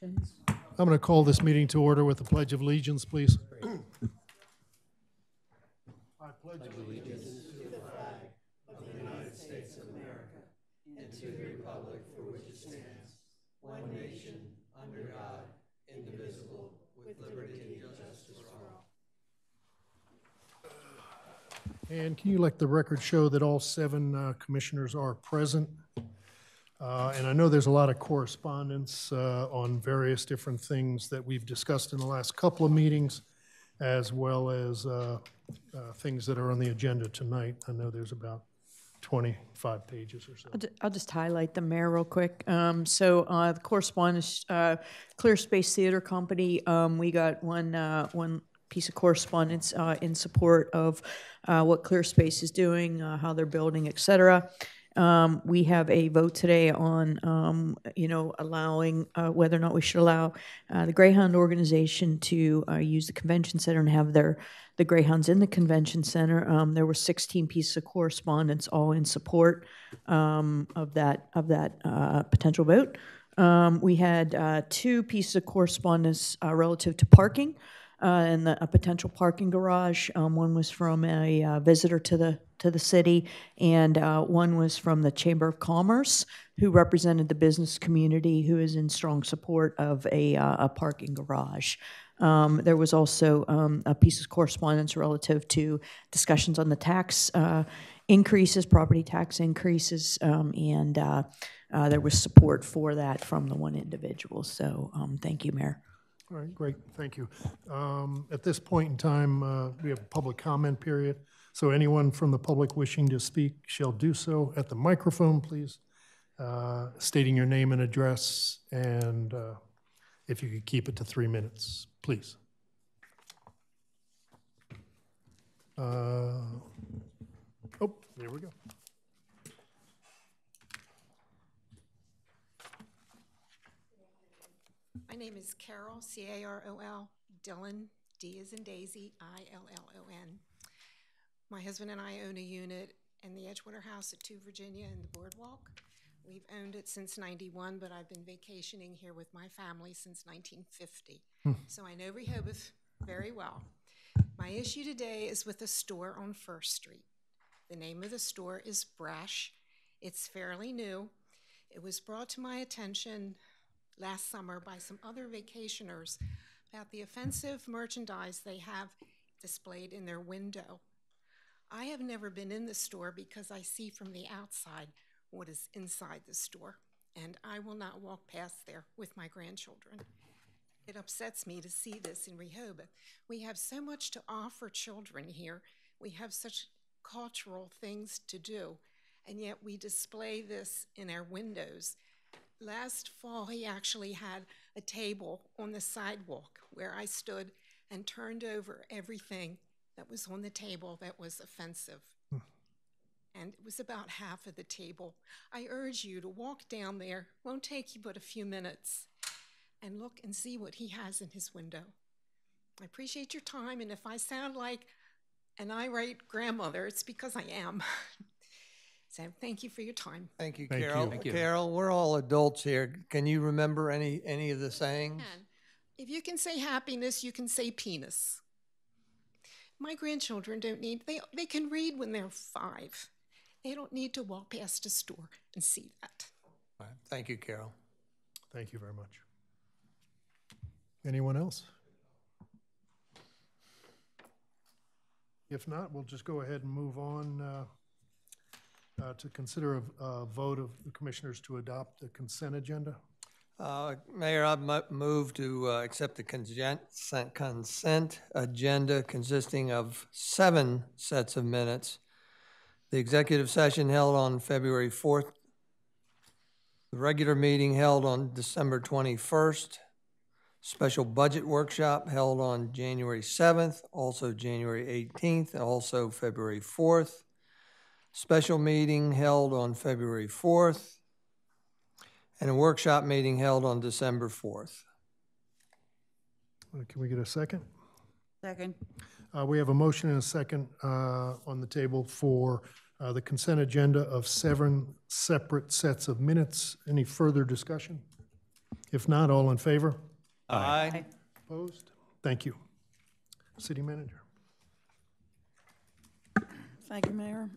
I'm going to call this meeting to order with the Pledge of Allegiance, please. I pledge allegiance to the flag of the United States of America and to the republic for which it stands, one nation, under God, indivisible, with liberty and justice for all. And can you let the record show that all 7 commissioners are present? And I know there's a lot of correspondence on various different things that we've discussed in the last couple of meetings, as well as things that are on the agenda tonight. I know there's about 25 pages or so. I'll just highlight them, Mayor, real quick. The correspondence, Clear Space Theater Company, we got one piece of correspondence in support of what Clear Space is doing, how they're building, et cetera. We have a vote today on, allowing whether or not we should allow the Greyhound organization to use the convention center and have the Greyhounds in the convention center. There were 16 pieces of correspondence, all in support of that potential vote. We had 2 pieces of correspondence relative to parking and a potential parking garage. One was from a visitor to the city, and one was from the Chamber of Commerce, who represented the business community, who is in strong support of a parking garage. There was also a piece of correspondence relative to discussions on the tax increases, property tax increases, and there was support for that from the one individual. So thank you, Mayor. All right, great, thank you. At this point in time, we have a public comment period. So anyone from the public wishing to speak shall do so at the microphone, please, stating your name and address, and if you could keep it to 3 minutes, please. Oh, there we go. My name is Carol, C-A-R-O-L, Dillon, D as in Daisy, I-L-L-O-N. My husband and I own a unit in the Edgewater House at 2 Virginia in the Boardwalk. We've owned it since '91, but I've been vacationing here with my family since 1950. So I know Rehoboth very well. My issue today is with a store on First Street. The name of the store is Brash. It's fairly new. It was brought to my attention last summer by some other vacationers about the offensive merchandise they have displayed in their window. I have never been in the store because I see from the outside what is inside the store, and I will not walk past there with my grandchildren. It upsets me to see this in Rehoboth. We have so much to offer children here. We have such cultural things to do, and yet we display this in our windows. Last fall, he actually had a table on the sidewalk where I stood and turned over everything that was on the table that was offensive. And it was about half of the table. I urge you to walk down there. Won't take you but a few minutes, and look and see what he has in his window. I appreciate your time, and if I sound like an irate grandmother, it's because I am. So thank you for your time. Thank you, Thank Carol. you. Thank you. Carol, we're all adults here. Can you remember any of the sayings? If you can say happiness, you can say penis. My grandchildren don't need, they can read when they're 5. They don't need to walk past a store and see that. All right. Thank you, Carol. Thank you very much. Anyone else? If not, we'll just go ahead and move on to consider a vote of the commissioners to adopt the consent agenda. Mayor, I move to accept the consent agenda consisting of 7 sets of minutes. The executive session held on February 4th, the regular meeting held on December 21st, special budget workshop held on January 7th, also January 18th, also February 4th, special meeting held on February 4th, and a workshop meeting held on December 4th. Can we get a second? Second. We have a motion and a second on the table for the consent agenda of 7 separate sets of minutes. Any further discussion? If not, all in favor? Aye. Opposed? Thank you. City Manager. Thank you, Mayor.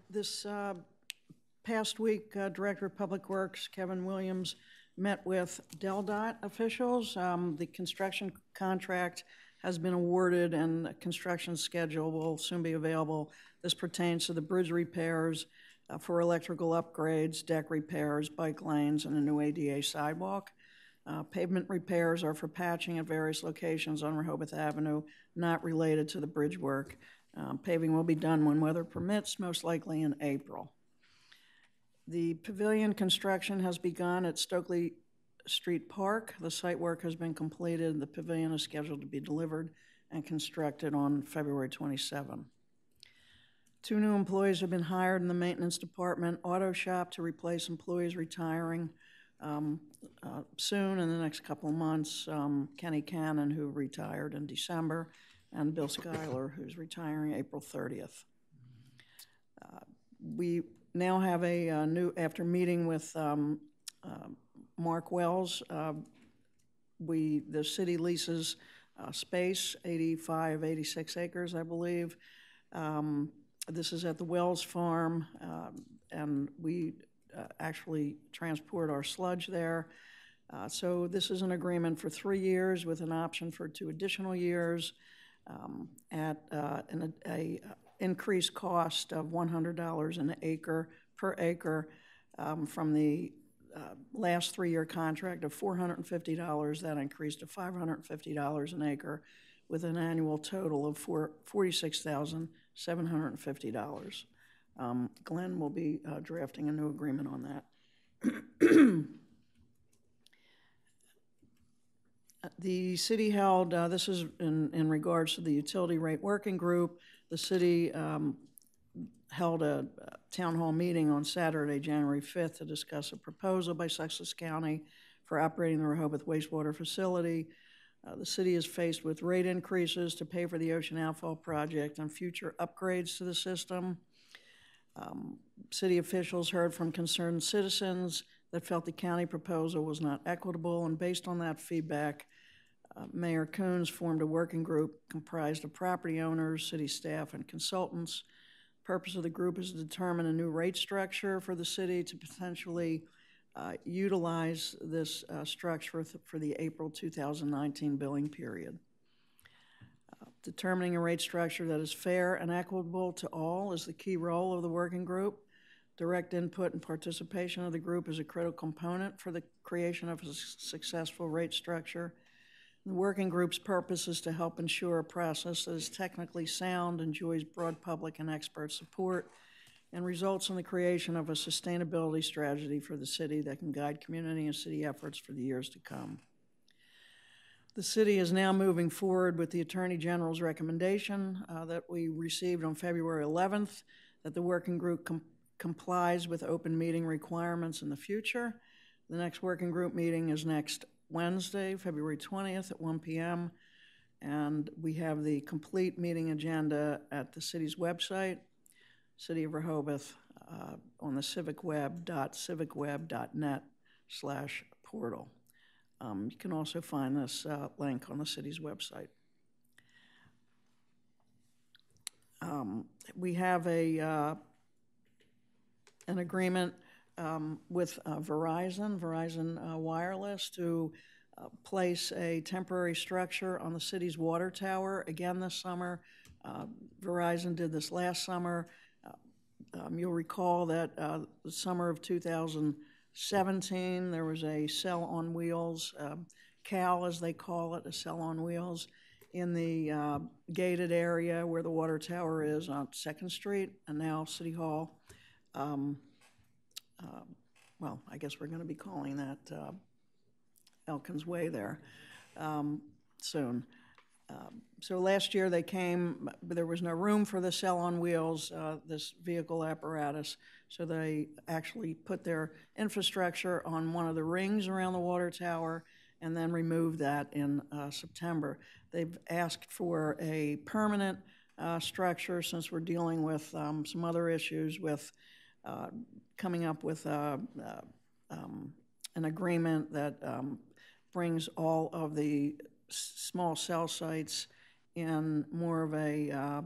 This past week, Director of Public Works, Kevin Williams, met with DelDOT officials. The construction contract has been awarded and the construction schedule will soon be available. This pertains to the bridge repairs for electrical upgrades, deck repairs, bike lanes, and a new ADA sidewalk. Pavement repairs are for patching at various locations on Rehoboth Avenue, not related to the bridge work. Paving will be done when weather permits, most likely in April. The pavilion construction has begun at Stokely Street Park. The site work has been completed. The pavilion is scheduled to be delivered and constructed on February 27. 2 new employees have been hired in the maintenance department, auto shop, to replace employees retiring soon in the next couple of months. Kenny Cannon, who retired in December, and Bill Schuyler, who's retiring April 30th. We now have a new, after meeting with Mark Wells, the city leases space, 86 acres, I believe. This is at the Wells Farm, and we actually transport our sludge there. So this is an agreement for 3 years with an option for 2 additional years at an increased cost of $100 an acre per acre from the last 3-year contract of $450. That increased to $550 an acre with an annual total of $46,750. Glenn will be drafting a new agreement on that. The city held, this is in regards to the utility rate working group, the city held a town hall meeting on Saturday, January 5th, to discuss a proposal by Sussex County for operating the Rehoboth wastewater facility. The city is faced with rate increases to pay for the Ocean Outfall project and future upgrades to the system. City officials heard from concerned citizens that felt the county proposal was not equitable, and based on that feedback, Mayor Coons formed a working group comprised of property owners, city staff, and consultants. The purpose of the group is to determine a new rate structure for the city to potentially utilize this structure for the April 2019 billing period. Determining a rate structure that is fair and equitable to all is the key role of the working group. Direct input and participation of the group is a critical component for the creation of a successful rate structure. The working group's purpose is to help ensure a process that is technically sound, enjoys broad public and expert support, and results in the creation of a sustainability strategy for the city that can guide community and city efforts for the years to come. The city is now moving forward with the Attorney General's recommendation that we received on February 11th, that the working group complies with open meeting requirements in the future. The next working group meeting is next Wednesday, February 20th at 1 p.m. And we have the complete meeting agenda at the city's website, City of Rehoboth, on the civicweb.civicweb.net/portal. You can also find this link on the city's website. We have an agreement with Verizon Wireless to place a temporary structure on the city's water tower again this summer. Verizon did this last summer. You'll recall that the summer of 2017, there was a cell on wheels, CAL as they call it, a cell on wheels, in the gated area where the water tower is on 2nd Street and now City Hall. Well, I guess we're going to be calling that Elkins Way there soon. So last year they came, but there was no room for the cell on wheels, this vehicle apparatus, so they actually put their infrastructure on one of the rings around the water tower and then removed that in September. They've asked for a permanent structure since we're dealing with some other issues with coming up with an agreement that brings all of the small cell sites in more of a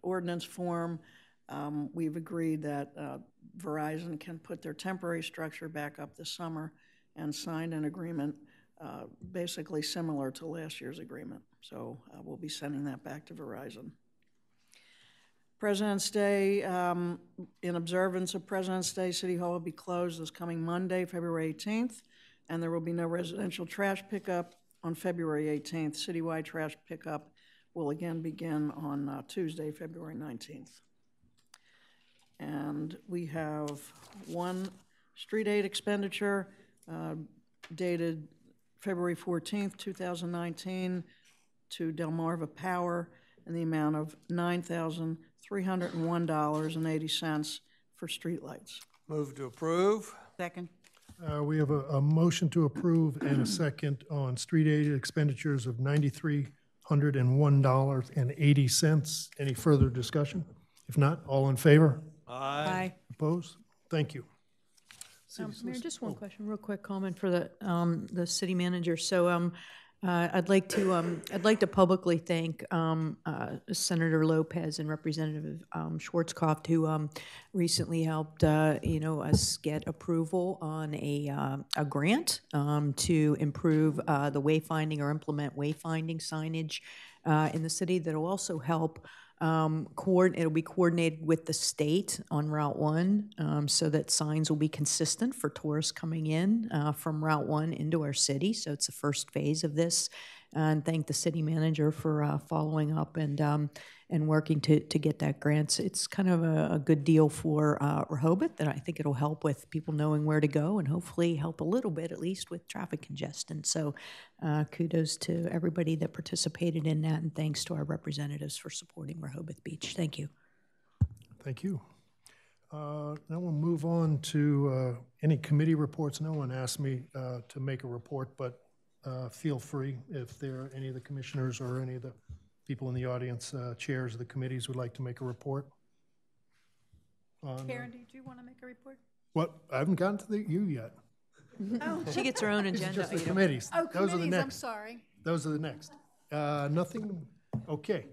ordinance form. We've agreed that Verizon can put their temporary structure back up this summer and signed an agreement basically similar to last year's agreement. So we'll be sending that back to Verizon. President's Day, in observance of President's Day, City Hall will be closed this coming Monday, February 18th, and there will be no residential trash pickup on February 18th. Citywide trash pickup will again begin on Tuesday, February 19th. And we have one street aid expenditure dated February 14th, 2019 to Delmarva Power in the amount of $9,301.80 for streetlights. Move to approve. Second. We have a motion to approve and a second on street aid expenditures of $9,301.80. Any further discussion? If not, all in favor? Aye. Opposed? Thank you. Mayor, just one question, real quick comment for the city manager. So I'd like to publicly thank Senator Lopez and Representative Schwarzkopf, who recently helped us get approval on a grant to improve the wayfinding or implement wayfinding signage in the city. That will also help. It'll be coordinated with the state on Route 1 so that signs will be consistent for tourists coming in from Route 1 into our city. So it's the first phase of this. And thank the city manager for following up and working to get that grant. It's kind of a good deal for Rehoboth that I think it'll help with people knowing where to go and hopefully help a little bit at least with traffic congestion. So kudos to everybody that participated in that, and thanks to our representatives for supporting Rehoboth Beach. Thank you. Thank you. Now we'll move on to any committee reports. No one asked me to make a report, but feel free if there are any of the commissioners or any of the people in the audience, chairs of the committees would like to make a report. Karen, did you want to make a report? What? I haven't gotten to you yet. Oh, She gets her own These are agenda. just the item. committees. oh, Those are the committees, I'm next. sorry. Those are the next. Nothing? Okay.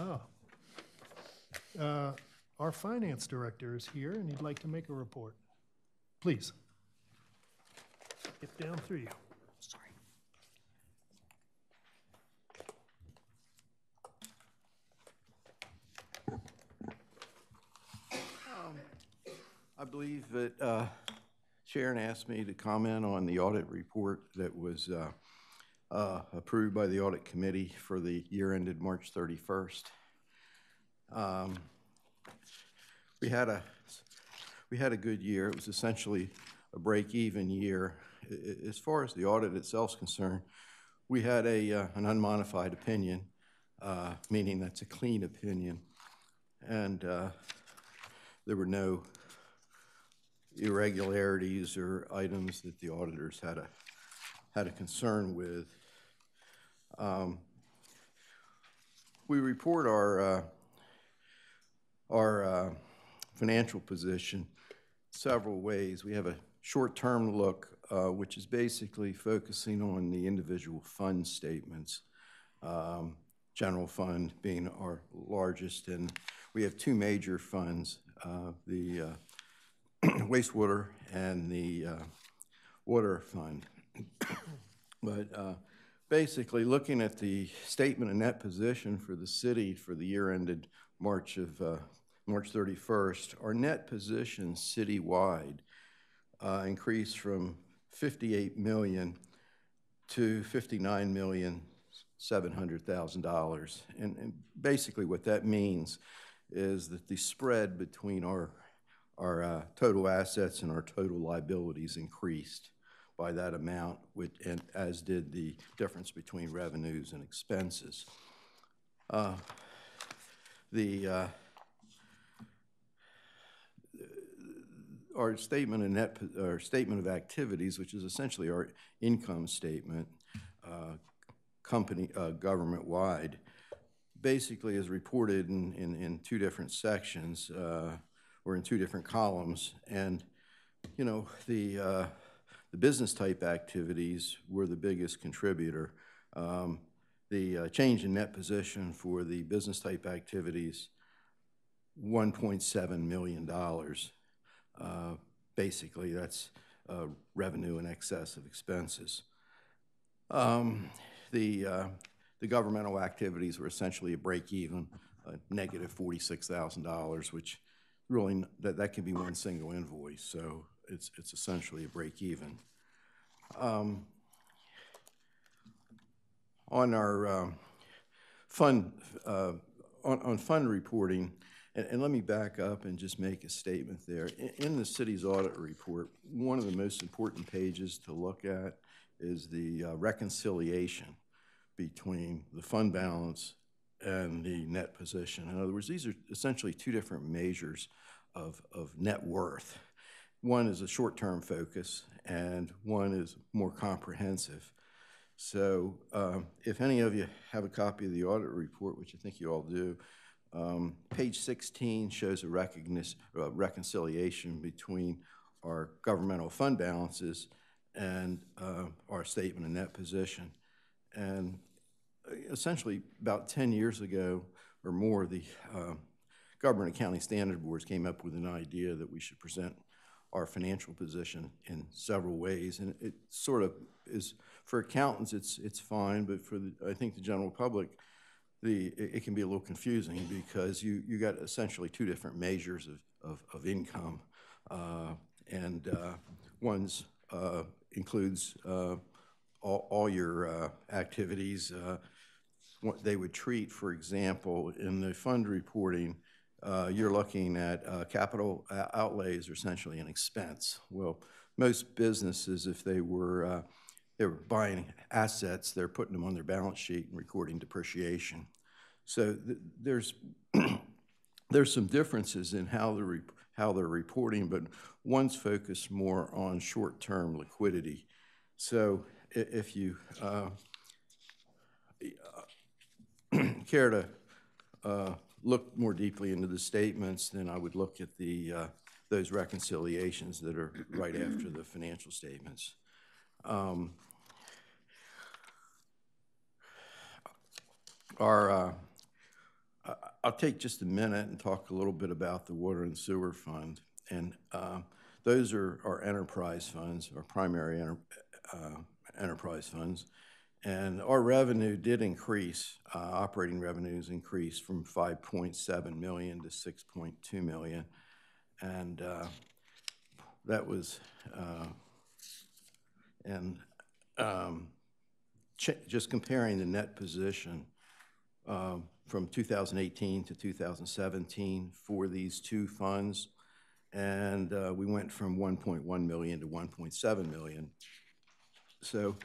Oh. Our finance director is here and he'd like to make a report. Please. Get down through you. Sorry. I believe that Sharon asked me to comment on the audit report that was approved by the audit committee for the year ended March 31st. We had a good year. It was essentially a break-even year. As far as the audit itself is concerned, we had an unmodified opinion, meaning that's a clean opinion, and there were no irregularities or items that the auditors had a concern with. We report our financial position several ways. We have a short-term look, which is basically focusing on the individual fund statements. General fund being our largest, and we have two major funds, the wastewater and the water fund. But basically looking at the statement of net position for the city for the year ended March 31st, our net position citywide increased from $58 million to $59,700,000. And basically what that means is that the spread between our total assets and our total liabilities increased by that amount, and as did the difference between revenues and expenses. Our statement of activities, which is essentially our income statement, government-wide, basically is reported in two different sections. or in two different columns. And, you know, the business type activities were the biggest contributor. The change in net position for the business type activities, $1.7 million. Basically, that's revenue in excess of expenses. The governmental activities were essentially a break even, negative $46,000, which really, that can be one single invoice, so it's essentially a break even. On our fund reporting, and let me back up and just make a statement there. In the city's audit report, one of the most important pages to look at is the reconciliation between the fund balance and the net position. In other words, these are essentially two different measures of net worth. One is a short-term focus, and one is more comprehensive. So if any of you have a copy of the audit report, which I think you all do, page 16 shows a reconciliation between our governmental fund balances and our statement of net position. And essentially, about 10 years ago or more, the Government Accounting Standard Boards came up with an idea that we should present our financial position in several ways. And it sort of is, for accountants, it's fine, but for I think the general public, it can be a little confusing because you got essentially two different measures of income, and one's includes all your activities. What they would treat, for example, in the fund reporting, you're looking at capital outlays are essentially an expense. Well, most businesses, if they were buying assets, they're putting them on their balance sheet and recording depreciation. So there's some differences in how they're reporting, but one's focused more on short-term liquidity. So if you care to look more deeply into the statements, then I would look at those reconciliations that are right after the financial statements. I'll take just a minute and talk a little bit about the Water and Sewer Fund. And those are our enterprise funds, our primary enterprise funds. And our revenue did increase, operating revenues increased from $5.7 million to $6.2 million. And that was, just comparing the net position from 2018 to 2017 for these two funds. And we went from 1.1 million to 1.7 million. So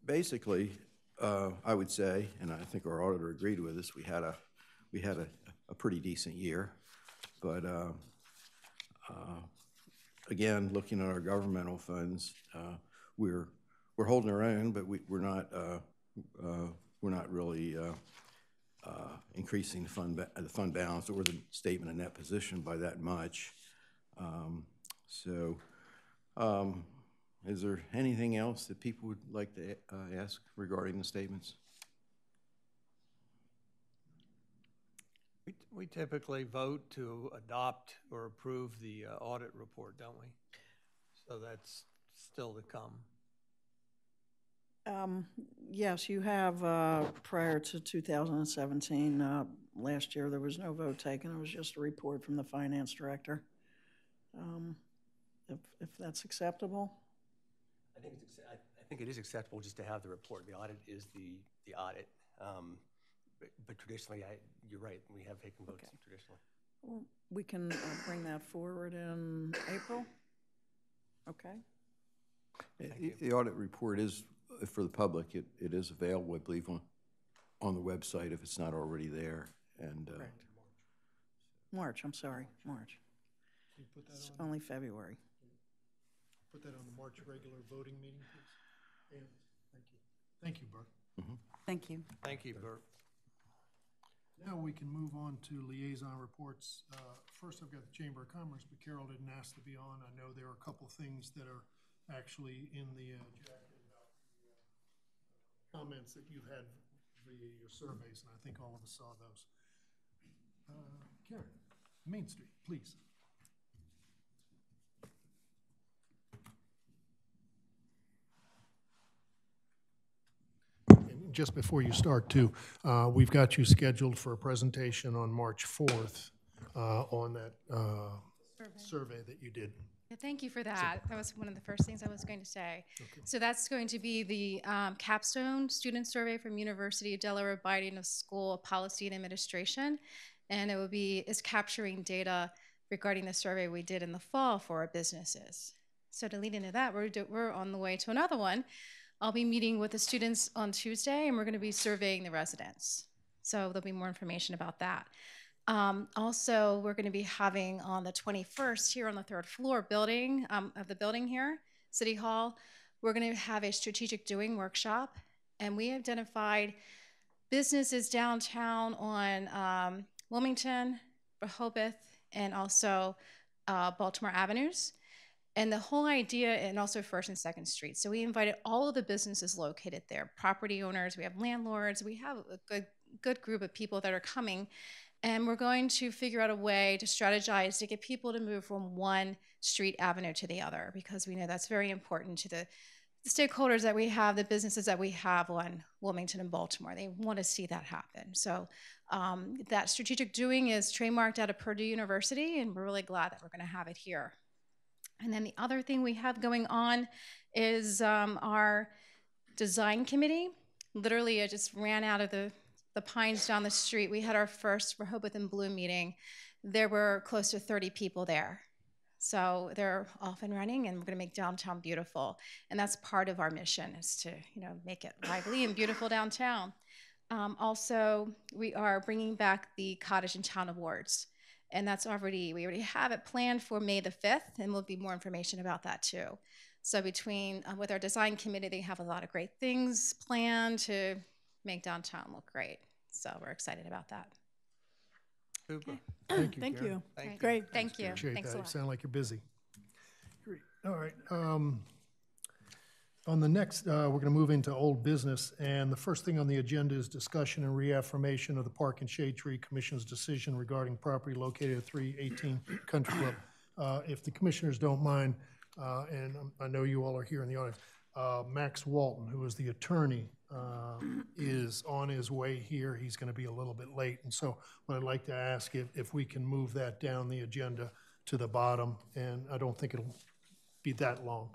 basically, I would say, and I think our auditor agreed with us, we had a pretty decent year. But again, looking at our governmental funds, we're holding our own, but we're not really increasing the fund balance or the statement of net position by that much. Is there anything else that people would like to ask regarding the statements? We typically vote to adopt or approve the audit report, don't we? So that's still to come. Yes, you have, prior to 2017, last year there was no vote taken. It was just a report from the finance director. If that's acceptable? I think it is acceptable just to have the report. The audit is the audit. But traditionally, you're right, we have taken votes traditionally. Well, we can bring that forward in April. Okay. The audit report is, for the public, it is available, I believe, on the website if it's not already there. And March, I'm sorry, March. Can you put that It's on? only February. Put that on the March regular voting meeting, please. And thank you. Thank you, Bert. Thank you. Thank you, Bert. Now we can move on to liaison reports. First, I've got the Chamber of Commerce, but Carol didn't ask to be on. I know there are a couple things that are actually in the jacket about the comments that you've had via your surveys, and I think all of us saw those. Karen, Main Street, please. And just before you start, too, we've got you scheduled for a presentation on March 4th on that survey that you did. Yeah, thank you for that. That was one of the first things I was going to say. Okay. So that's going to be the capstone student survey from University of Delaware Biden School of Policy and Administration. And it's capturing data regarding the survey we did in the fall for our businesses. So to lead into that, we're on the way to another one. I'll be meeting with the students on Tuesday, and we're going to be surveying the residents. So there'll be more information about that. Also, we're going to be having on the 21st here on the 3rd floor building of the building here, City Hall, we're going to have a strategic doing workshop, and we identified businesses downtown on Wilmington, Rehoboth, and also Baltimore Avenues. And the whole idea, and also 1st and 2nd Street. So we invited all of the businesses located there, property owners, we have landlords, we have a good group of people that are coming. And we're going to figure out a way to strategize to get people to move from one street avenue to the other, because we know that's very important to the stakeholders that we have, the businesses that we have on Wilmington and Baltimore. They want to see that happen. So that strategic doing is trademarked out of Purdue University, and we're really glad that we're going to have it here. And then the other thing we have going on is our design committee. Literally, I just ran out of the Pines down the street. We had our first Rehoboth and Bloom meeting. There were close to 30 people there. So they're off and running, and we're going to make downtown beautiful. And that's part of our mission, is to make it lively and beautiful downtown. Also, we are bringing back the Cottage and Town Awards. And we already have it planned for May the 5th, and there'll be more information about that too. So with our design committee, they have a lot of great things planned to make downtown look great. So we're excited about that. Super. Thank you, Thank Karen. you. Great. Great. Thank you. Appreciate Thanks that. a You lot. sound like you're busy. Great. All right. On the next, we're going to move into old business, and the first thing on the agenda is discussion and reaffirmation of the Park and Shade Tree Commission's decision regarding property located at 318 Country Club. If the commissioners don't mind, and I know you all are here in the audience, Max Walton, who is the attorney, is on his way here. He's going to be a little bit late, and so what I'd like to ask if we can move that down the agenda to the bottom, and I don't think it'll be that long.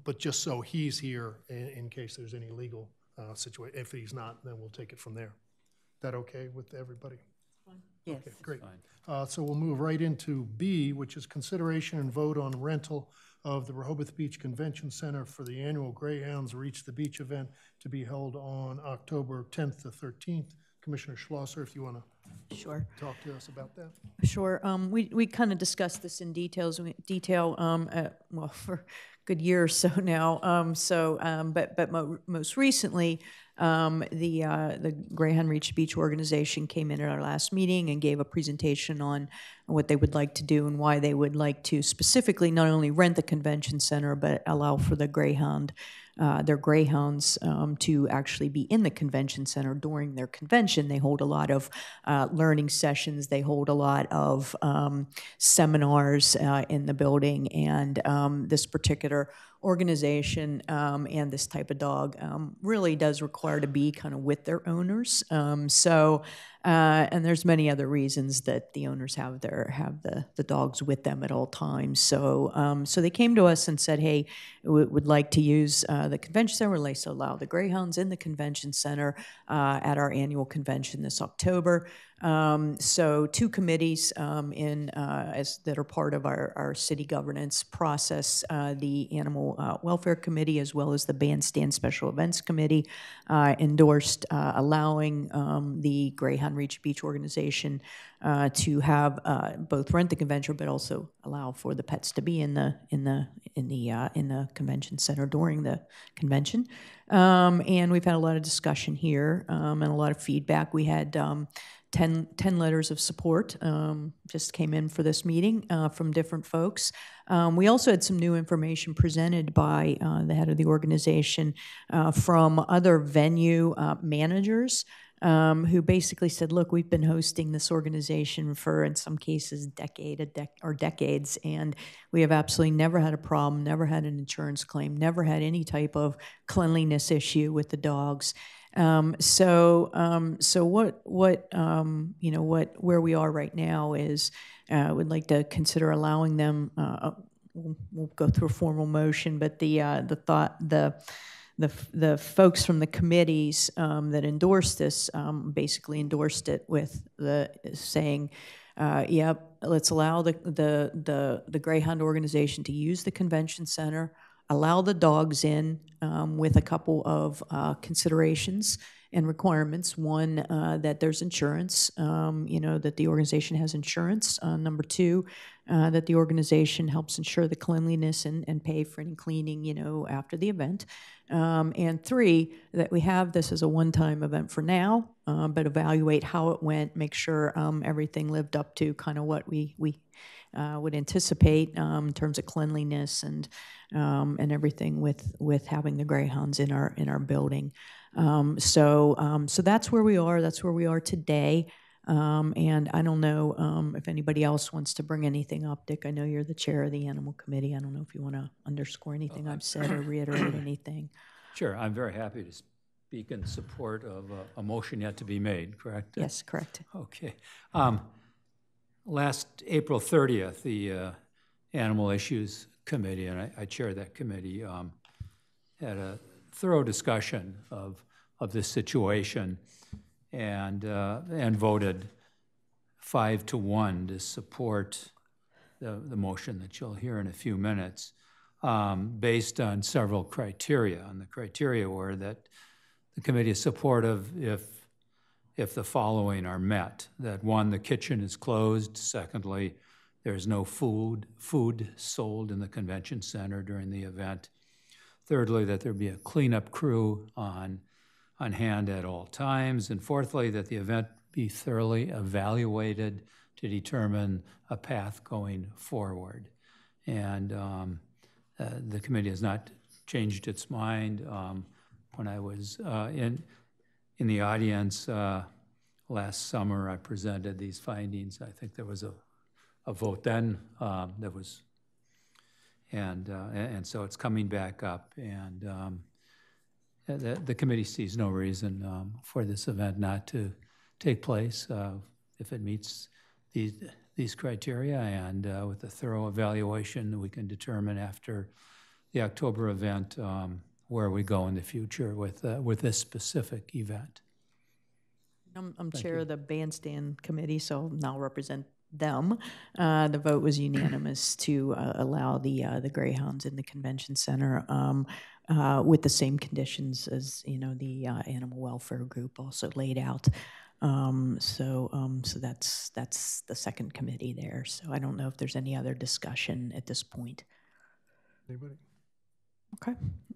But just so he's here in case there's any legal situation. If he's not, then we'll take it from there. Is that okay with everybody? Fine. Yes. Okay, great. So we'll move right into B, which is consideration and vote on rental of the Rehoboth Beach Convention Center for the annual Greyhounds Reach the Beach event to be held on October 10th to 13th. Commissioner Schlosser, if you want to talk to us about that. Sure. We kind of discussed this in detail for a good year or so now. But most recently, the Greyhound Reach Beach organization came in at our last meeting and gave a presentation on what they would like to do and why they would like to specifically not only rent the convention center but allow for the their greyhounds to actually be in the convention center during their convention. They hold a lot of learning sessions. They hold a lot of seminars in the building, and this particular organization and this type of dog really does require to be kind of with their owners. And there's many other reasons that the owners have the dogs with them at all times. So they came to us and said, hey, we would like to use the convention center. We'd like to allow the greyhounds in the convention center at our annual convention this October. So two committees that are part of our city governance process, the Animal Welfare Committee as well as the Bandstand Special Events Committee endorsed allowing the Greyhound Reach Beach organization to have both rent the convention but also allow for the pets to be in the convention center during the convention. And we've had a lot of discussion here and a lot of feedback. We had 10 letters of support just came in for this meeting from different folks. We also had some new information presented by the head of the organization from other venue managers who basically said, look, we've been hosting this organization for, in some cases, decades, and we have absolutely never had a problem, never had an insurance claim, never had any type of cleanliness issue with the dogs. So where we are right now is we'd like to consider allowing them. We'll go through a formal motion, but the folks from the committees that endorsed this basically endorsed it with saying, yep, let's allow the Greyhound organization to use the convention center, allow the dogs in with a couple of considerations and requirements. One, that there's insurance, that the organization has insurance. Number two, that the organization helps ensure the cleanliness and pay for any cleaning, after the event. And three, that we have this as a one-time event for now, but evaluate how it went, make sure everything lived up to kind of what we would anticipate in terms of cleanliness and everything with having the Greyhounds in our building. So that's where we are. That's where we are today. And I don't know if anybody else wants to bring anything up. Dick, I know you're the chair of the Animal Committee. I don't know if you want to underscore anything I've said or reiterate anything. Sure, I'm very happy to speak in support of a motion yet to be made, correct? Yes, correct. Okay. Last April 30th, the Animal Issues Committee, and I chair that committee, had a thorough discussion of this situation and voted 5-1 to support the motion that you'll hear in a few minutes, based on several criteria. And the criteria were that the committee is supportive if the following are met: that one, the kitchen is closed; secondly, there's no food sold in the convention center during the event; thirdly, that there be a cleanup crew on hand at all times; and fourthly, that the event be thoroughly evaluated to determine a path going forward. And the committee has not changed its mind. When I was in the audience last summer, I presented these findings. I think there was a vote then that was, and so it's coming back up, and the committee sees no reason for this event not to take place if it meets these criteria, and with a thorough evaluation, we can determine after the October event where we go in the future with this specific event. I'm chair of the bandstand committee, so I'll represent them. The vote was unanimous to allow the Greyhounds in the convention center with the same conditions as the animal welfare group also laid out. So that's the second committee there. So I don't know if there's any other discussion at this point. Anybody? Okay.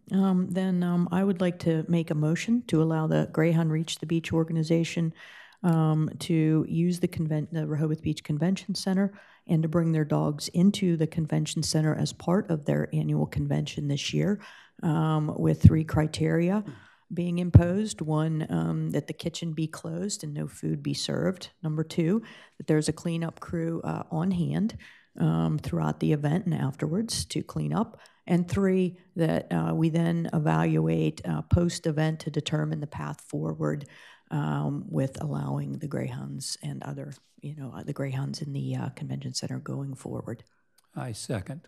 Then I would like to make a motion to allow the Greyhound Reach the Beach organization to use the Rehoboth Beach Convention Center and to bring their dogs into the convention center as part of their annual convention this year, with 3 criteria being imposed. One, that the kitchen be closed and no food be served. Number 2, that there's a cleanup crew on hand throughout the event and afterwards to clean up. And 3, that we then evaluate post-event to determine the path forward with allowing the Greyhounds and other, the Greyhounds in the convention center going forward. I second.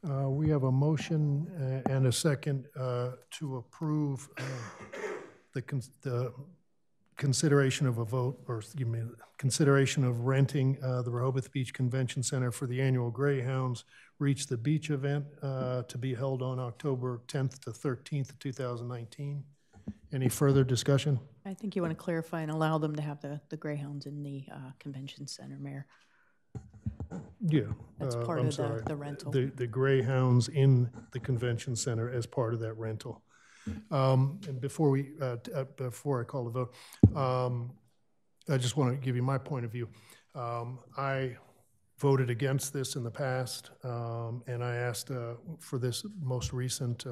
We have a motion and a second to approve the consideration of a vote, or excuse me, consideration of renting the Rehoboth Beach Convention Center for the annual Greyhounds Reach the Beach event to be held on October 10th to 13th of 2019. Any further discussion? I think you want to clarify and allow them to have the Greyhounds in the convention center, Mayor. Yeah. That's part I'm of sorry. the rental. The Greyhounds in the convention center as part of that rental. And before I call the vote, I just want to give you my point of view. I voted against this in the past, and I asked for this most recent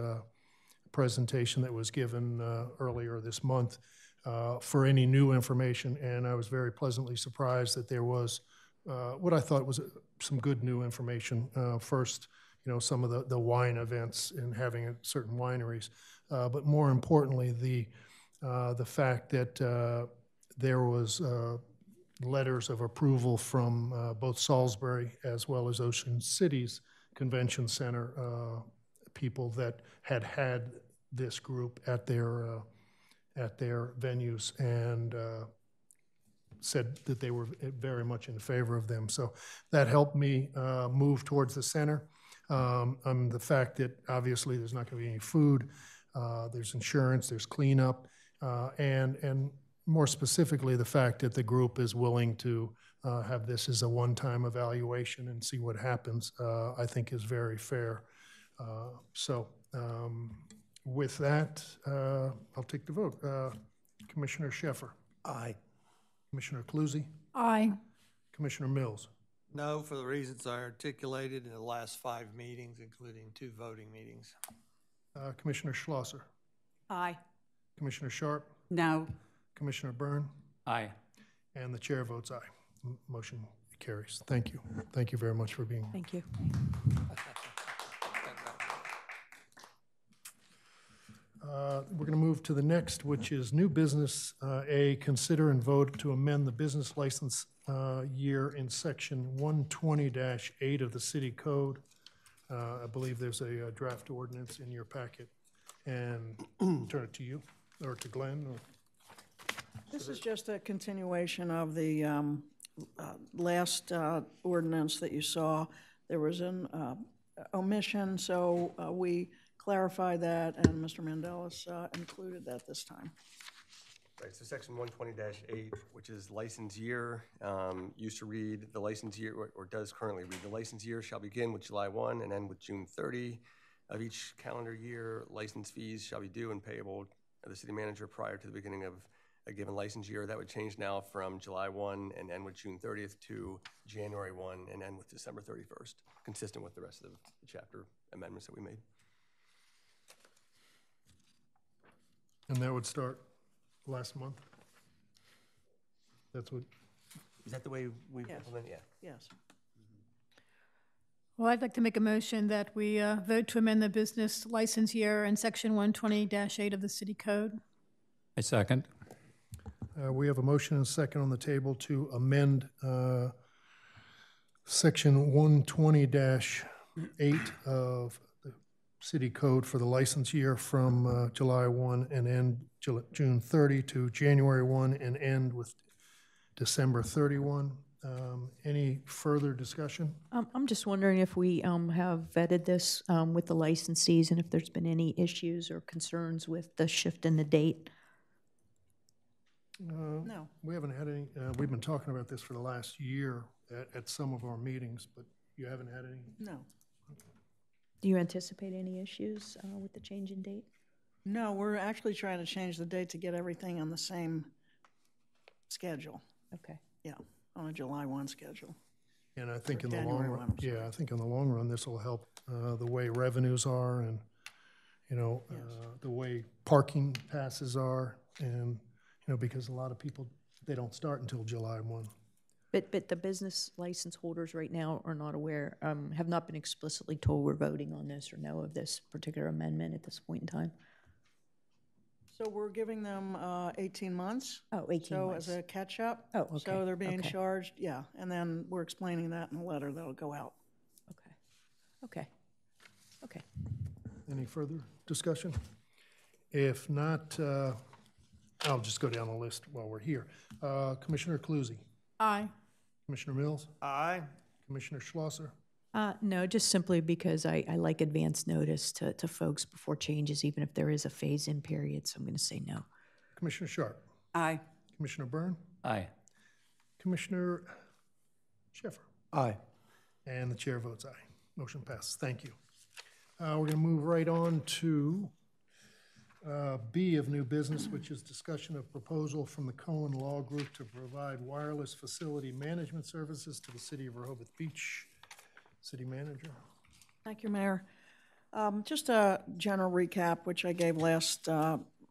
presentation that was given earlier this month for any new information, and I was very pleasantly surprised that there was what I thought was some good new information. First, some of the wine events and having certain wineries, but more importantly, the fact that there was letters of approval from both Salisbury as well as Ocean City's Convention Center people that had this group at their venues and said that they were very much in favor of them. So that helped me move towards the center. The fact that obviously there's not going to be any food, there's insurance, there's cleanup, and more specifically the fact that the group is willing to have this as a one-time evaluation and see what happens, I think is very fair. With that, I'll take the vote. Commissioner Sheffer. Aye. Commissioner Cluzzi. Aye. Commissioner Mills. No, for the reasons I articulated in the last 5 meetings, including 2 voting meetings. Commissioner Schlosser. Aye. Commissioner Sharp. No. Commissioner Byrne. Aye. And the chair votes aye. Motion carries. Thank you. Thank you very much for being here. Thank you. We're going to move to the next, which is new business. A, consider and vote to amend the business license year in section 120-8 of the city code. I believe there's a draft ordinance in your packet. And turn it to you or to Glenn. Or... This is just a continuation of the last ordinance that you saw. There was an omission, so we clarified that, and Mr. Mandelis included that this time. Right, so section 120-8, which is license year, used to read the license year, or does currently read, the license year shall begin with July 1 and end with June 30 of each calendar year. License fees shall be due and payable to the city manager prior to the beginning of a given license year. That would change now from July 1 and end with June 30th to January 1 and end with December 31st, consistent with the rest of the chapter amendments that we made. And that would start last month? That's what... Is that the way we Yes. implement? Yeah. Yes. Well, I'd like to make a motion that we vote to amend the business license year in section 120-8 of the city code. I second. We have a motion and a second on the table to amend section 120-8 of the city code for the license year from July 1 and end June 30 to January 1 and end with December 31. Any further discussion? I'm just wondering if we have vetted this with the licensees and if there's been any issues or concerns with the shift in the date. No. We haven't had any. We've been talking about this for the last year at some of our meetings, but you haven't had any? No. Do you anticipate any issues with the change in date? No, we're actually trying to change the date to get everything on the same schedule. Okay. Yeah, on a July 1 schedule. And I think Or in the long January run, 1, I'm sorry. yeah, I think in the long run, this will help the way revenues are and, the way parking passes are and, because a lot of people, they don't start until July 1. But the business license holders right now are not aware, have not been explicitly told we're voting on this or know of this particular amendment at this point in time. So we're giving them 18 months. Oh, 18 months. So as a catch-up. Oh, okay. So they're being Okay. charged, yeah, and then we're explaining that in a letter that'll go out. Okay. Any further discussion? If not, I'll just go down the list while we're here. Commissioner Cluzzi. Aye. Commissioner Mills. Aye. Commissioner Schlosser. No, just simply because I like advance notice to folks before changes, even if there is a phase-in period, so I'm going to say no. Commissioner Sharp. Aye. Commissioner Byrne. Aye. Commissioner Sheffer. Aye. And the chair votes aye. Motion passes. Thank you. We're going to move right on to B of new business, which is discussion of proposal from the Cohen Law Group to provide wireless facility management services to the city of Rehoboth Beach. City Manager. Thank you, Mayor. Just a general recap, which I gave last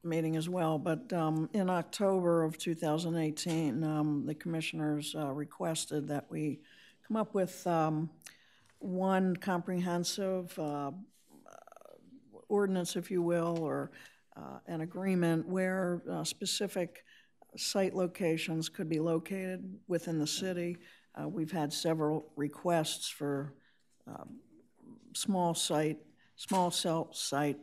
meeting as well, but in October of 2018, the commissioners requested that we come up with one comprehensive ordinance, if you will, or an agreement where specific site locations could be located within the city. We've had several requests for small cell site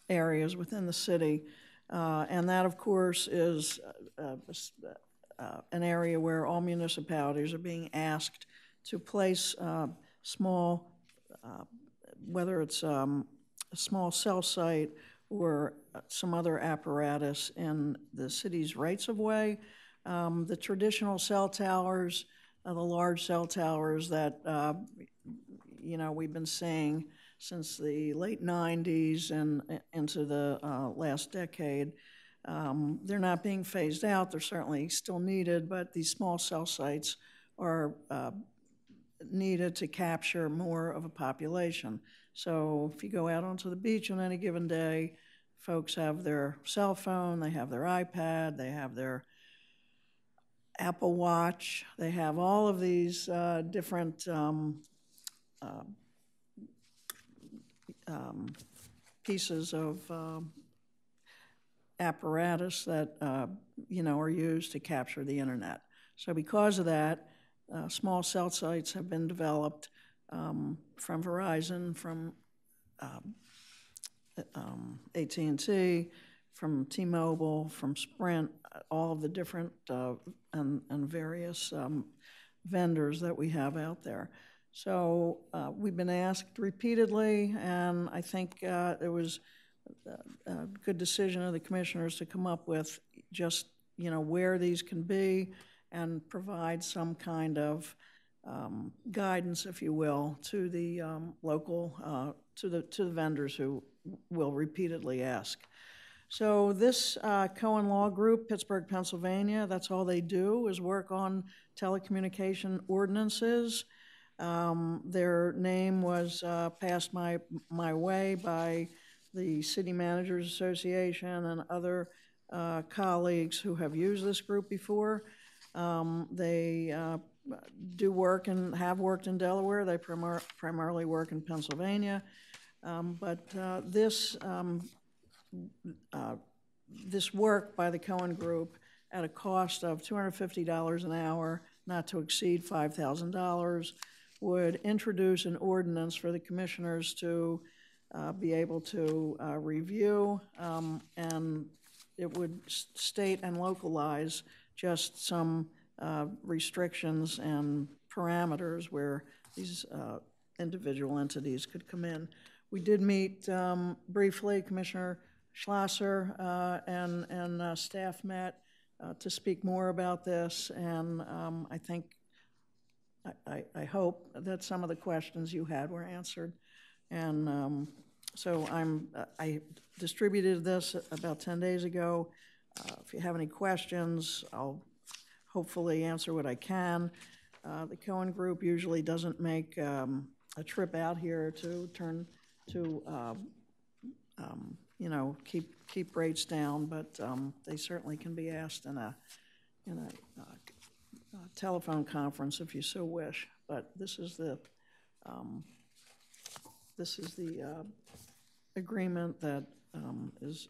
areas within the city. And that, of course, is an area where all municipalities are being asked to place small, whether it's a small cell site or some other apparatus in the city's rights-of-way. The traditional cell towers, the large cell towers that, we've been seeing since the late 90s and into the last decade, they're not being phased out. They're certainly still needed, but these small cell sites are needed to capture more of a population. So if you go out onto the beach on any given day, folks have their cell phone, they have their iPad, they have their Apple Watch, they have all of these different pieces of apparatus that are used to capture the internet. So because of that, small cell sites have been developed from Verizon, from AT&T, from T-Mobile, from Sprint, all of the different and various vendors that we have out there. So we've been asked repeatedly, and I think it was a good decision of the commissioners to come up with just, where these can be and provide some kind of guidance, if you will, to the local, to the vendors who will repeatedly ask. So this Cohen Law Group, Pittsburgh, Pennsylvania, that's all they do is work on telecommunication ordinances. Their name was passed my way by the City Managers Association and other colleagues who have used this group before. They do work and have worked in Delaware. They primarily work in Pennsylvania. But this work by the Cohen Group at a cost of $250 an hour, not to exceed $5,000, would introduce an ordinance for the commissioners to be able to review, and it would state and localize just some restrictions and parameters where these individual entities could come in. We did meet briefly, Commissioner Schlosser and staff met to speak more about this, and I think, I hope that some of the questions you had were answered. And so I distributed this about 10 days ago. If you have any questions, I'll hopefully answer what I can. The Cohen Group usually doesn't make a trip out here to keep rates down, but they certainly can be asked in a telephone conference if you so wish. But this is the agreement that is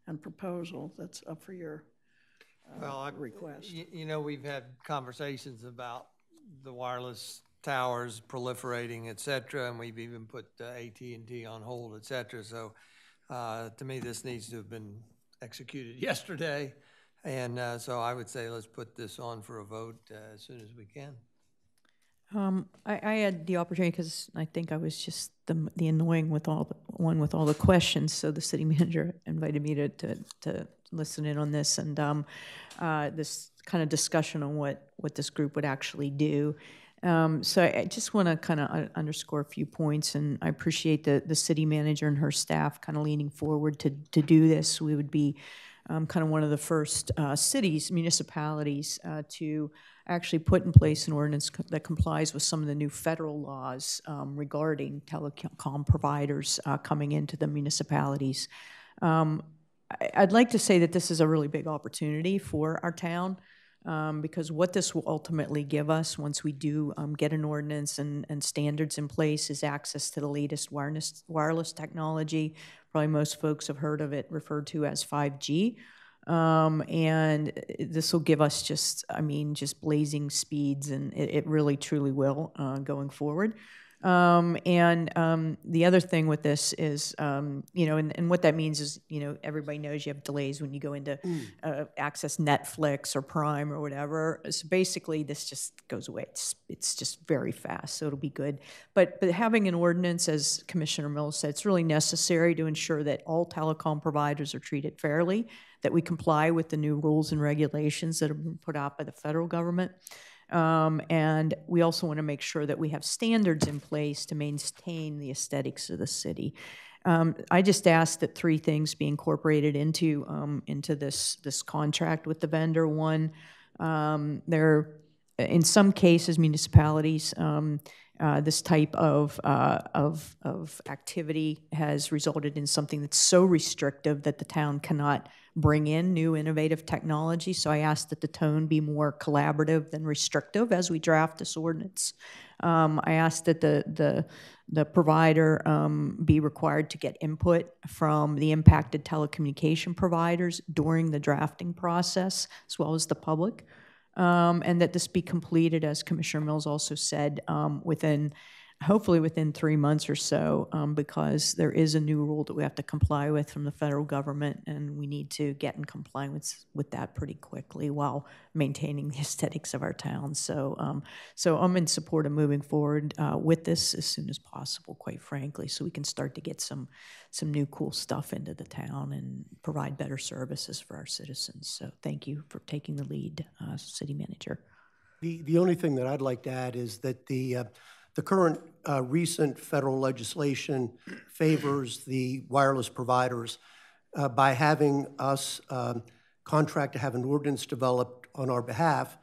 and proposal that's up for your request. We've had conversations about the wireless towers proliferating, et cetera, and we've even put AT&T on hold, et cetera. So to me, this needs to have been executed yesterday. And so I would say let's put this on for a vote as soon as we can. I had the opportunity because I think I was just the annoying with all the questions. So the city manager invited me to listen in on this and this kind of discussion on what this group would actually do. So I just want to kind of underscore a few points, and I appreciate the city manager and her staff kind of leaning forward to do this. We would be kind of one of the first municipalities to actually put in place an ordinance that complies with some of the new federal laws regarding telecom providers coming into the municipalities. I'd like to say that this is a really big opportunity for our town. Because what this will ultimately give us once we do get an ordinance and standards in place is access to the latest wireless technology. Probably most folks have heard of it referred to as 5G. And this will give us just blazing speeds, and it really truly will going forward. The other thing with this is, and what that means is, everybody knows you have delays when you go into access Netflix or Prime or whatever. So basically, this just goes away. It's just very fast, so it'll be good. But having an ordinance, as Commissioner Mills said, it's really necessary to ensure that all telecom providers are treated fairly, that we comply with the new rules and regulations that have been put out by the federal government. And we also want to make sure that we have standards in place to maintain the aesthetics of the city. I just asked that 3 things be incorporated into this contract with the vendor. One, in some cases, municipalities, this type of activity has resulted in something that's so restrictive that the town cannot bring in new innovative technology. So I asked that the tone be more collaborative than restrictive as we draft this ordinance. I asked that the provider be required to get input from the impacted telecommunication providers during the drafting process, as well as the public. And that this be completed, as Commissioner Mills also said, hopefully within 3 months or so, because there is a new rule that we have to comply with from the federal government, and we need to get in compliance with that pretty quickly while maintaining the aesthetics of our town. So I'm in support of moving forward with this as soon as possible, quite frankly, so we can start to get some new cool stuff into the town and provide better services for our citizens. So thank you for taking the lead, City Manager. The only thing that I'd like to add is that the current recent federal legislation favors the wireless providers by having us contract to have an ordinance developed on our behalf.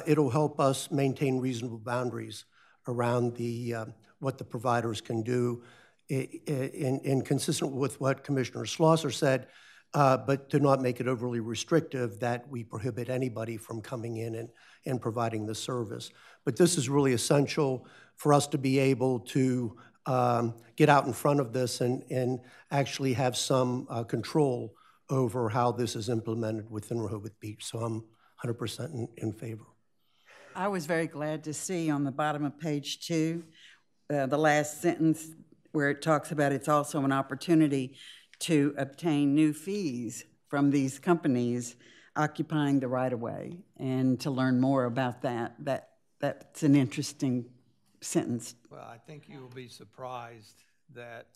It'll help us maintain reasonable boundaries around what the providers can do, consistent with what Commissioner Schlosser said, but to not make it overly restrictive that we prohibit anybody from coming in and providing the service. But this is really essential for us to be able to get out in front of this and actually have some control over how this is implemented within Rehoboth Beach. So I'm 100% in favor. I was very glad to see on the bottom of page 2, the last sentence where it talks about it's also an opportunity to obtain new fees from these companies occupying the right-of-way, and to learn more about that. That's an interesting sentence. Well, I think you will be surprised that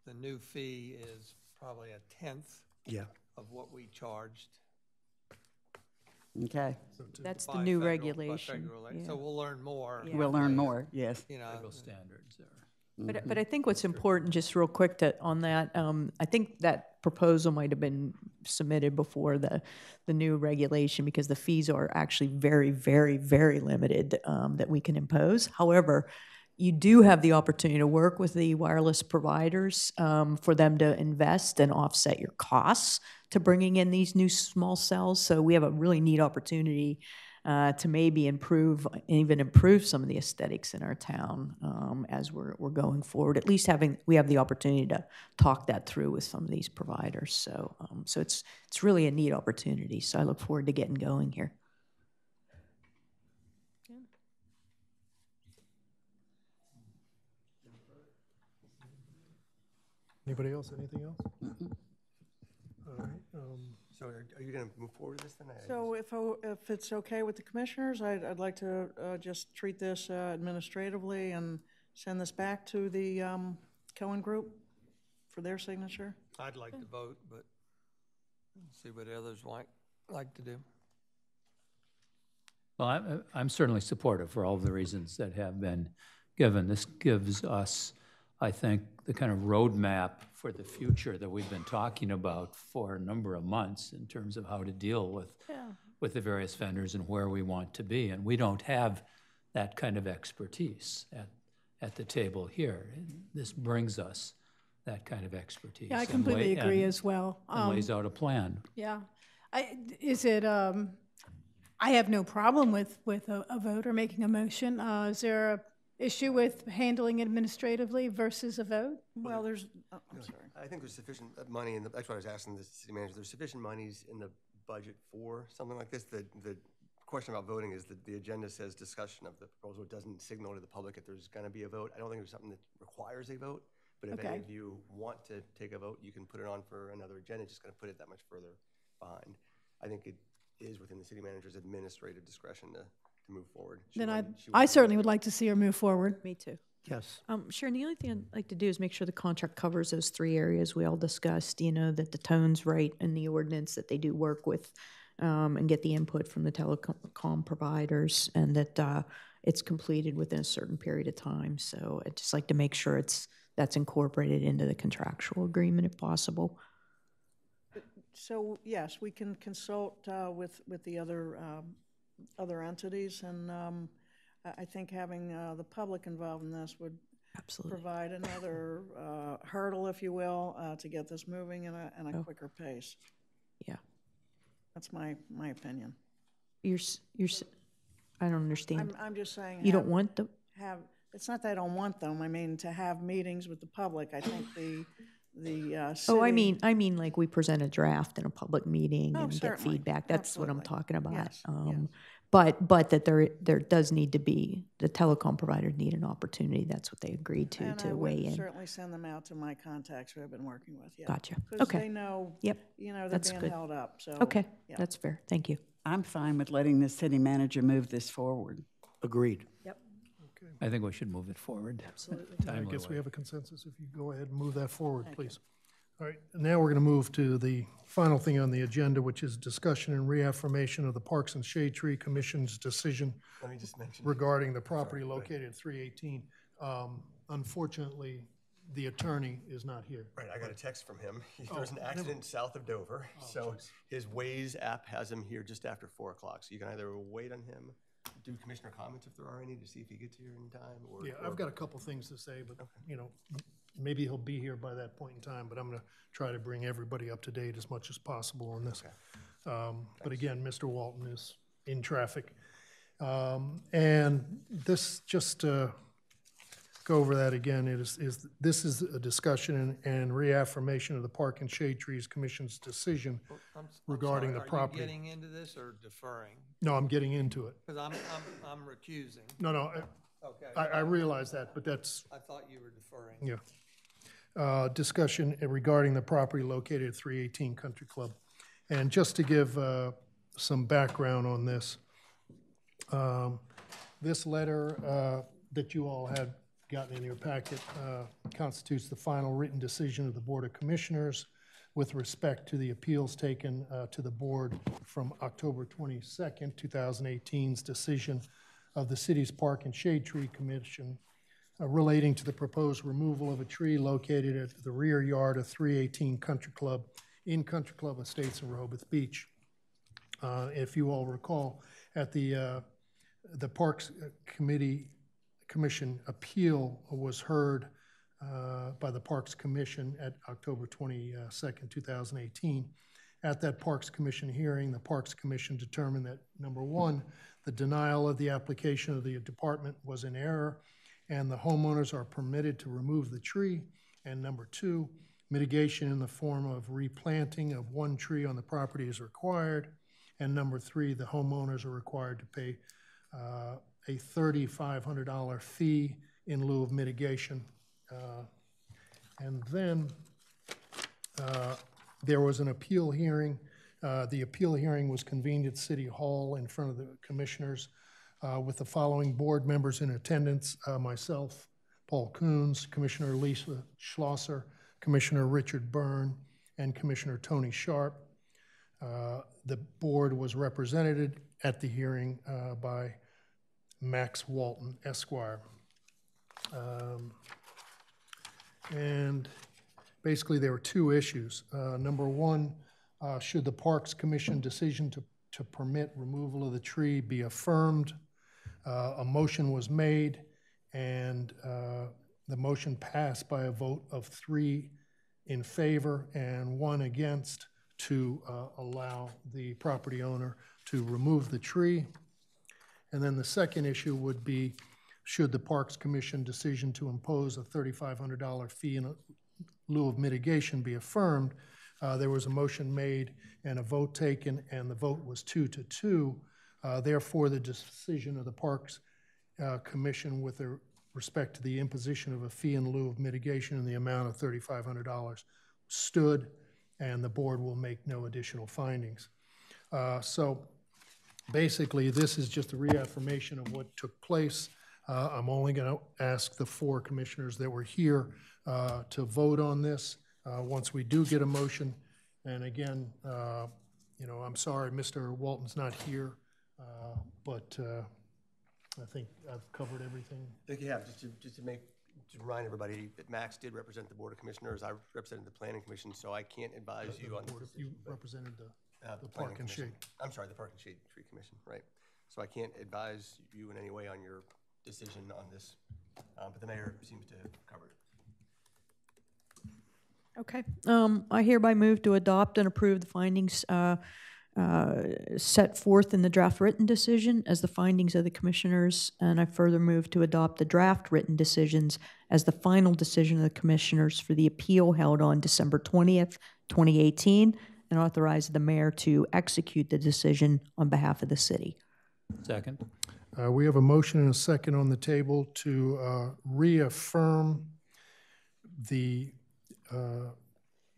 the new fee is probably 1/10 of what we charged. Okay. That's the new regulation. Yeah. So we'll learn more. Yeah. We'll learn more, yes. Federal standards there. But I think what's important, just real quick on that, I think that proposal might have been submitted before the new regulation, because the fees are actually very, very, very limited that we can impose. However, you do have the opportunity to work with the wireless providers for them to invest and offset your costs to bringing in these new small cells. So we have a really neat opportunity to maybe improve some of the aesthetics in our town as we're going forward. At least we have the opportunity to talk that through with some of these providers. So it's really a neat opportunity. So I look forward to getting going here. Anybody else? Anything else? All right. So are you going to move forward with this then? So if it's okay with the commissioners, I'd like to just treat this administratively and send this back to the Cohen Group for their signature. I'd like to vote, but see what others like to do. Well, I'm certainly supportive for all of the reasons that have been given. This gives us, I think, the kind of roadmap for the future that we've been talking about for a number of months in terms of how to deal with the various vendors and where we want to be. And we don't have that kind of expertise at the table here. This brings us that kind of expertise. Yeah, I completely agree as well. And lays out a plan. Yeah. I have no problem with a vote or making a motion. Is there a issue with handling administratively versus a vote? Well, there's, I'm sorry. I think there's sufficient money in the, that's what I was asking the city manager, there's sufficient monies in the budget for something like this. The question about voting is that the agenda says discussion of the proposal. It doesn't signal to the public if there's going to be a vote. I don't think there's something that requires a vote, but if any of you want to take a vote, you can put it on for another agenda. It's just going to put it that much further behind. I think it is within the city manager's administrative discretion to move forward. I certainly would like to see her move forward. Me too. Yes. Sharon, the only thing I'd like to do is make sure the contract covers those 3 areas we all discussed, you know, that the tone's right in the ordinance, that they do work with and get the input from the telecom providers, and that it's completed within a certain period of time. So I'd just like to make sure that's incorporated into the contractual agreement if possible. So, yes, we can consult with the other entities, and I think having the public involved in this would provide another hurdle, if you will, to get this moving in a quicker pace. Yeah. That's my opinion. I don't understand. I'm just saying. You don't want them? It's not that I don't want them. I mean, to have meetings with the public. I think the city. Oh, I mean, like we present a draft in a public meeting and certainly. get feedback. That's what I'm talking about. Yes, But that there does need to be, the telecom providers need an opportunity. That's what they agreed to weigh in. I would certainly send them out to my contacts who I've been working with. Yeah. Gotcha. Because Okay. they know. Yep. You know, they're That's being good. held up. So. Okay, yeah. that's fair. Thank you. I'm fine with letting the city manager move this forward. Agreed. I think we should move it forward. Absolutely. I guess we have a consensus. If you go ahead and move that forward, please. All right, now we're going to move to the final thing on the agenda, which is discussion and reaffirmation of the Parks and Shade Tree Commission's decision Let me just mention. regarding the property located at 318. Unfortunately, the attorney is not here. Right, I got a text from him. There was an accident south of Dover, so his Waze app has him here just after 4 o'clock. So you can either wait on him, do commissioner comments if there are any, to see if he gets here in time, or. Yeah, I've got a couple things to say, but, you know, maybe he'll be here by that point in time, but I'm going to try to bring everybody up to date as much as possible on this. But again, Mr. Walton is in traffic. And this, just to go over that again, this is a discussion and reaffirmation of the Park and Shade Trees Commission's decision regarding the property. Are you getting into this or deferring? No, I'm getting into it. Because I'm recusing. No, Okay. I realize that, but that's, I thought you were deferring. yeah. Discussion regarding the property located at 318 Country Club. And just to give some background on this, this letter that you all had gotten in your packet constitutes the final written decision of the Board of Commissioners with respect to the appeals taken to the board from October 22nd, 2018's decision of the city's Park and Shade Tree Commission relating to the proposed removal of a tree located at the rear yard of 318 Country Club in Country Club Estates in Rehoboth Beach. If you all recall, at the Parks Commission appeal was heard by the Parks Commission at October 22nd, 2018. At that Parks Commission hearing, the Parks Commission determined that, number one, the denial of the application of the department was in error, and the homeowners are permitted to remove the tree. And number two, mitigation in the form of replanting of one tree on the property is required. And number three, the homeowners are required to pay a $3,500 fee in lieu of mitigation. And then there was an appeal hearing. The appeal hearing was convened at City Hall in front of the commissioners with the following board members in attendance: myself, Paul Coons, Commissioner Lisa Schlosser, Commissioner Richard Byrne, and Commissioner Tony Sharp. The board was represented at the hearing by Max Walton, Esquire. And basically, there were two issues. Number one, should the Parks Commission decision to permit removal of the tree be affirmed? A motion was made, and the motion passed by a vote of 3 in favor and 1 against to allow the property owner to remove the tree. And then the second issue would be, should the Parks Commission decision to impose a $3,500 fee in lieu of mitigation be affirmed? There was a motion made and a vote taken, and the vote was 2-2. Therefore, the decision of the Parks Commission with respect to the imposition of a fee in lieu of mitigation in the amount of $3,500 stood, and the board will make no additional findings. So basically, this is just a reaffirmation of what took place. I'm only going to ask the 4 commissioners that were here to vote on this once we do get a motion. And again, you know, I'm sorry Mr. Walton's not here, but I think I've covered everything. Yeah, just to remind everybody that Max did represent the Board of Commissioners. I represented the Planning Commission, so I can't advise you on this. You represented the Park and Commission. Shade. I'm sorry, the Park and Shade Tree Commission, right. So I can't advise you in any way on your decision on this, but the mayor seems to have covered it. Okay. I hereby move to adopt and approve the findings set forth in the draft written decision as the findings of the commissioners, and I further move to adopt the draft written decisions as the final decision of the commissioners for the appeal held on December 20th, 2018, and authorize the mayor to execute the decision on behalf of the city. Second. We have a motion and a second on the table to reaffirm the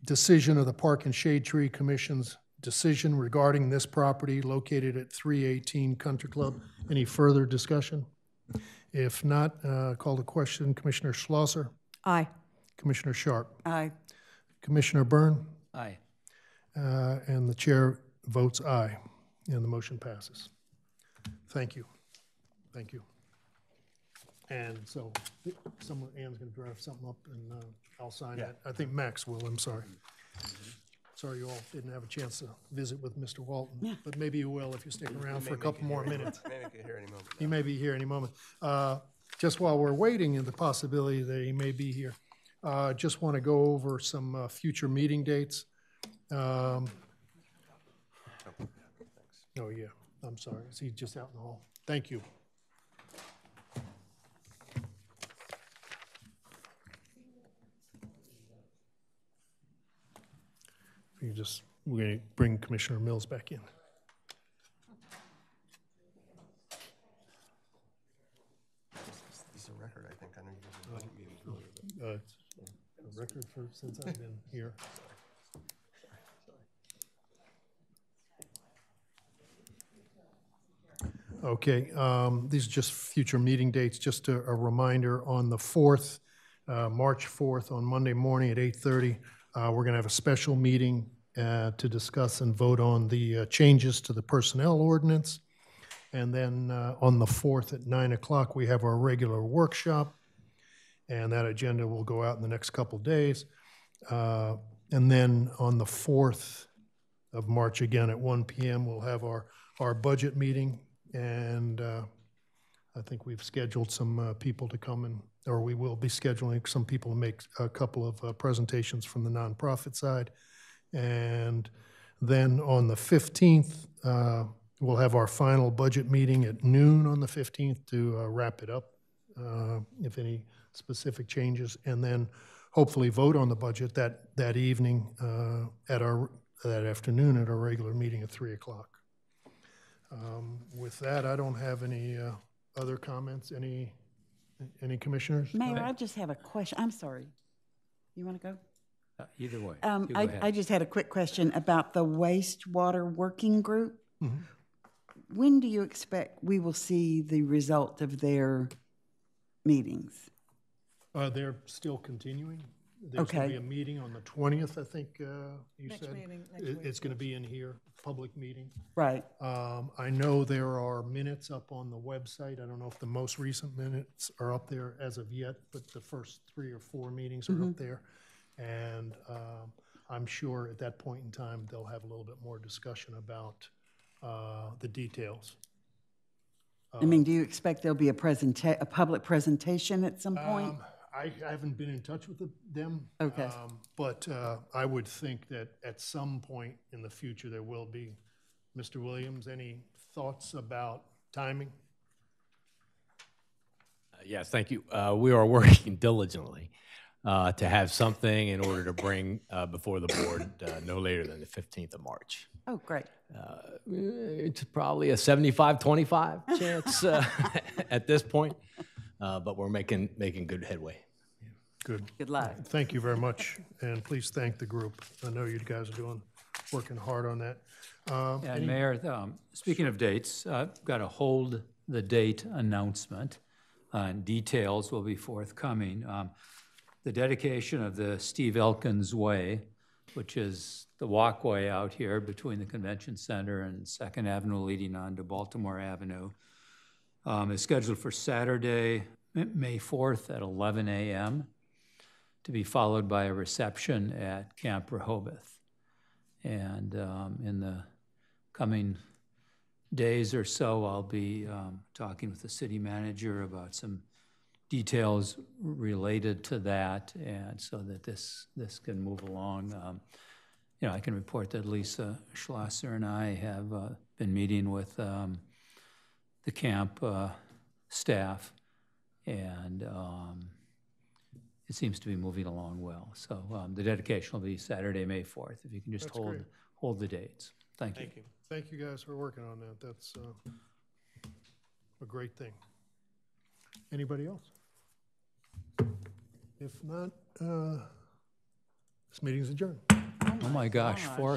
decision of the Park and Shade Tree Commission's decision regarding this property located at 318 Country Club. Any further discussion? If not, call the question. Commissioner Schlosser? Aye. Commissioner Sharp? Aye. Commissioner Byrne? Aye. And the chair votes aye, and the motion passes. Thank you. Thank you. And so Ann's going to draft something up, and I'll sign it. I think Max will, I'm sorry. Sorry you all didn't have a chance to visit with Mr. Walton, but maybe you will if you stick around for a couple more minutes. He may be here any moment. Just while we're waiting in the possibility that he may be here, just want to go over some future meeting dates. Oh, yeah, I'm sorry. Is he just out in the hall? Thank you. We're going to bring Commissioner Mills back in. It's a record, I think. I know you guys have a budget meeting earlier. It's a record for since I've been here. Okay, these are just future meeting dates. Just a reminder, on the 4th, March 4th, on Monday morning at 8:30, we're going to have a special meeting to discuss and vote on the changes to the personnel ordinance. And then on the 4th at 9 o'clock, we have our regular workshop, and that agenda will go out in the next couple of days. And then on the 4th of March, again at 1 p.m., we'll have our budget meeting, and I think we've scheduled some people to come in, or we will be scheduling some people to make a couple of presentations from the nonprofit side. And then on the 15th, we'll have our final budget meeting at noon on the 15th to wrap it up, if any specific changes, and then hopefully vote on the budget that evening that afternoon at our regular meeting at 3 o'clock. With that, I don't have any other comments. Any commissioners? Mayor, I just have a question. I'm sorry. You want to go? Either way. I just had a quick question about the wastewater working group. Mm-hmm. When do you expect we will see the result of their meetings? They're still continuing. There's going to Okay. be a meeting on the 20th, I think you Next said. meeting, next It- week, It's going to be in here, public meeting. Right. I know there are minutes up on the website. I don't know if the most recent minutes are up there as of yet, but the first 3 or 4 meetings are up there. And I'm sure at that point in time, they'll have a little bit more discussion about the details. I mean, do you expect there'll be a public presentation at some point? I haven't been in touch with them. Okay. But I would think that at some point in the future, there will be. Mr. Williams, any thoughts about timing? Yes, thank you. We are working diligently to have something in order to bring before the board no later than the 15th of March. Oh, great. It's probably a 75-25 chance at this point, but we're making good headway. Good. Good luck. Thank you very much, and please thank the group. I know you guys are working hard on that. And Mayor, speaking of dates, I've got to hold the date announcement. Details will be forthcoming. The dedication of the Steve Elkins Way, which is the walkway out here between the Convention Center and 2nd Avenue leading on to Baltimore Avenue, is scheduled for Saturday, May 4th at 11 a.m., to be followed by a reception at Camp Rehoboth. And in the coming days or so, I'll be talking with the city manager about some details related to that, and so that this can move along. You know, I can report that Lisa Schlosser and I have been meeting with the camp staff, and it seems to be moving along well. So the dedication will be Saturday, May 4th. If you can just That's great. hold the dates. Thank you. Thank you guys for working on that. That's a great thing. Anybody else? If not, this meeting's adjourned. Oh my gosh, 4